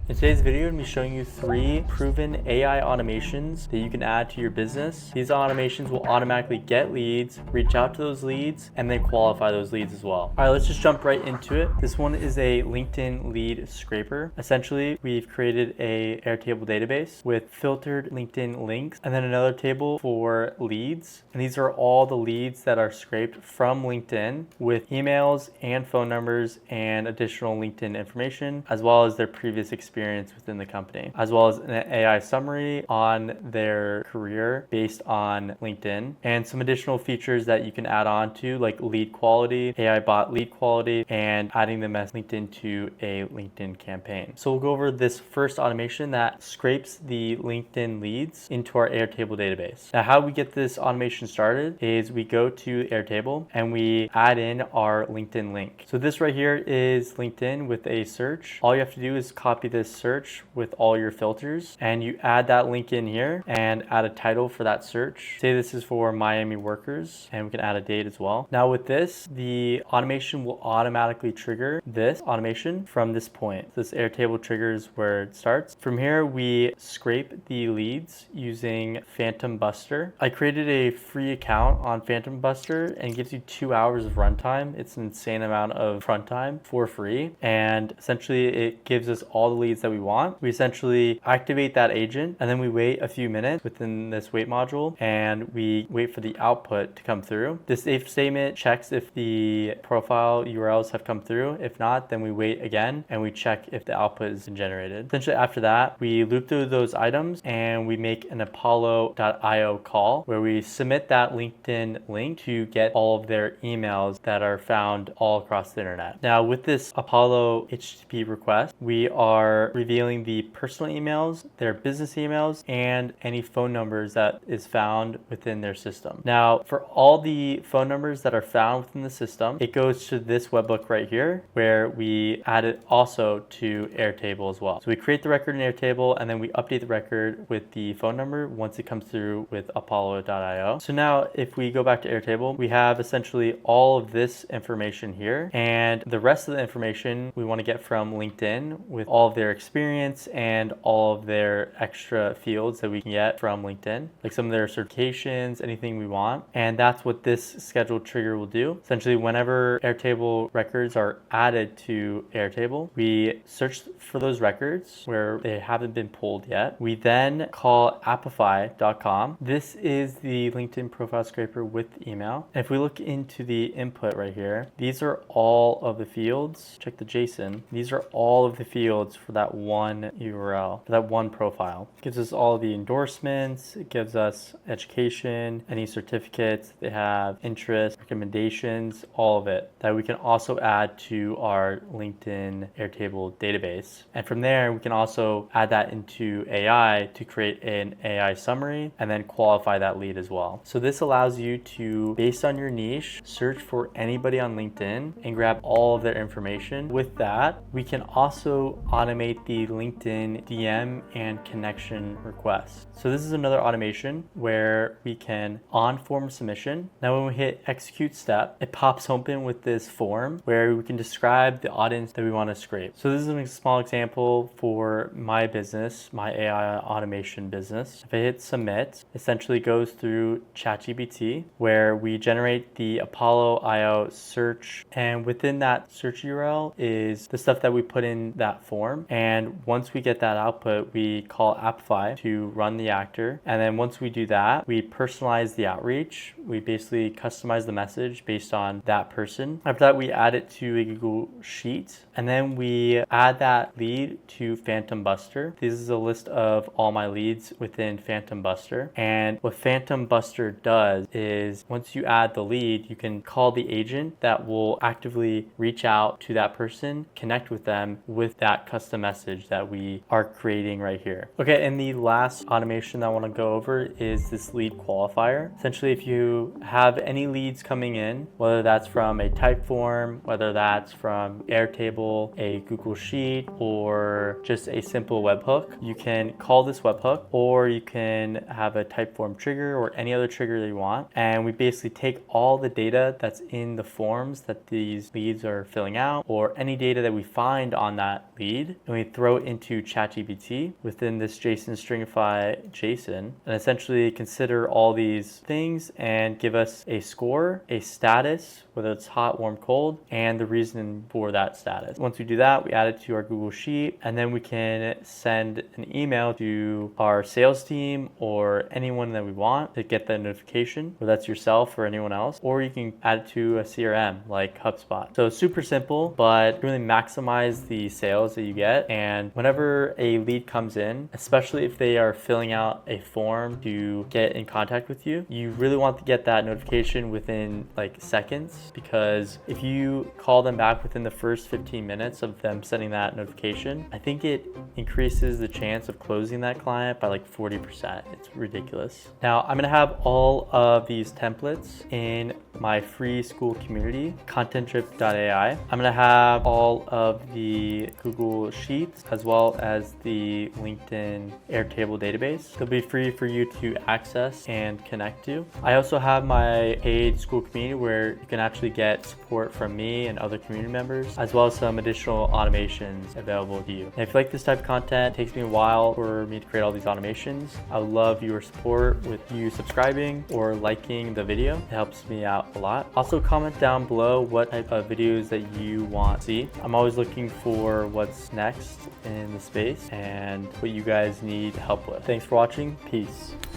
In today's video, I'm going to be showing you 3 proven AI automations that you can add to your business. These automations will automatically get leads, reach out to those leads, and then qualify those leads as well. All right, let's just jump right into it. This one is a LinkedIn lead scraper. Essentially, we've created a Airtable database with filtered LinkedIn links and then another table for leads. And these are all the leads that are scraped from LinkedIn with emails and phone numbers and additional LinkedIn information, as well as their previous experience within the company, as well as an AI summary on their career based on LinkedIn, and some additional features that you can add on to, like lead quality, AI bot lead quality, and adding them as LinkedIn to a LinkedIn campaign. So we'll go over this first automation that scrapes the LinkedIn leads into our Airtable database. Now, how we get this automation started is we go to Airtable and we add in our LinkedIn link. So this right here is LinkedIn with a search. All you have to do is copy this search with all your filters, and you add that link in here and add a title for that search. Say this is for Miami workers, and we can add a date as well. Now with this, the automation will automatically trigger this automation from this point. This Airtable triggers where it starts. From here, we scrape the leads using PhantomBuster. I created a free account on PhantomBuster and it gives you 2 hours of runtime. It's an insane amount of runtime for free, and essentially it gives us all the leads that we want. We essentially activate that agent and then we wait a few minutes within this wait module and we wait for the output to come through. This if statement checks if the profile URLs have come through. If not, then we wait again and we check if the output has been generated. Essentially after that, we loop through those items and we make an Apollo.io call where we submit that LinkedIn link to get all of their emails that are found all across the internet. Now with this Apollo HTTP request, we are revealing the personal emails, their business emails, and any phone numbers that is found within their system. Now, for all the phone numbers that are found within the system, it goes to this webhook right here, where we add it also to Airtable as well. So we create the record in Airtable, and then we update the record with the phone number once it comes through with Apollo.io. So now, if we go back to Airtable, we have essentially all of this information here, and the rest of the information we want to get from LinkedIn with all of their experience and all of their extra fields that we can get from LinkedIn, like some of their certifications, anything we want. And that's what this scheduled trigger will do. Essentially, whenever Airtable records are added to Airtable, we search for those records where they haven't been pulled yet. We then call appify.com. This is the LinkedIn profile scraper with email. And if we look into the input right here, these are all of the fields. Check the JSON. These are all of the fields for that one URL, for that one profile. It gives us all the endorsements, it gives us education, any certificates they have, interests, recommendations, all of it that we can also add to our LinkedIn Airtable database. And from there, we can also add that into AI to create an AI summary and then qualify that lead as well. So this allows you to, based on your niche, search for anybody on LinkedIn and grab all of their information. With that, we can also automate the LinkedIn DM and connection requests. So this is another automation where we can on form submission. Now when we hit execute step, it pops open with this form where we can describe the audience that we want to scrape. So this is a small example for my business, my AI automation business. If I hit submit, essentially goes through ChatGPT where we generate the Apollo.io search, and within that search URL is the stuff that we put in that form. And once we get that output, we call Appify to run the actor. And then once we do that, we personalize the outreach. We basically customize the message based on that person. After that, we add it to a Google Sheet. And then we add that lead to PhantomBuster. This is a list of all my leads within PhantomBuster. And what PhantomBuster does is once you add the lead, you can call the agent that will actively reach out to that person, connect with them with that custom message that we are creating right here. Okay, and the last automation that I want to go over is this lead qualifier. Essentially, if you have any leads coming in, whether that's from a type form, whether that's from Airtable, a Google Sheet, or just a simple webhook, you can call this webhook, or you can have a type form trigger or any other trigger that you want. And we basically take all the data that's in the forms that these leads are filling out, or any data that we find on that lead and we throw it into ChatGPT within this JSON stringify JSON, and essentially consider all these things and give us a score, a status, whether it's hot, warm, cold, and the reason for that status. Once we do that, we add it to our Google Sheet, and then we can send an email to our sales team or anyone that we want to get that notification, whether that's yourself or anyone else, or you can add it to a CRM like HubSpot. So super simple, but really maximize the sales that you get. And whenever a lead comes in, especially if they are filling out a form to get in contact with you, you really want to get that notification within like seconds, because if you call them back within the first 15 minutes of them sending that notification, I think it increases the chance of closing that client by like 40%. It's ridiculous. Now I'm gonna have all of these templates in my free school community, contenttrip.ai. I'm gonna have all of the Google Sheets as well as the LinkedIn Airtable database. They'll be free for you to access and connect to. I also have my paid school community where you can actually get support from me and other community members, as well as some additional automations available to you. And if you like this type of content, it takes me a while for me to create all these automations. I would love your support with you subscribing or liking the video. It helps me out a lot. Also comment down below what type of videos that you want to see. I'm always looking for what's next in the space and what you guys need help with. Thanks for watching. Peace.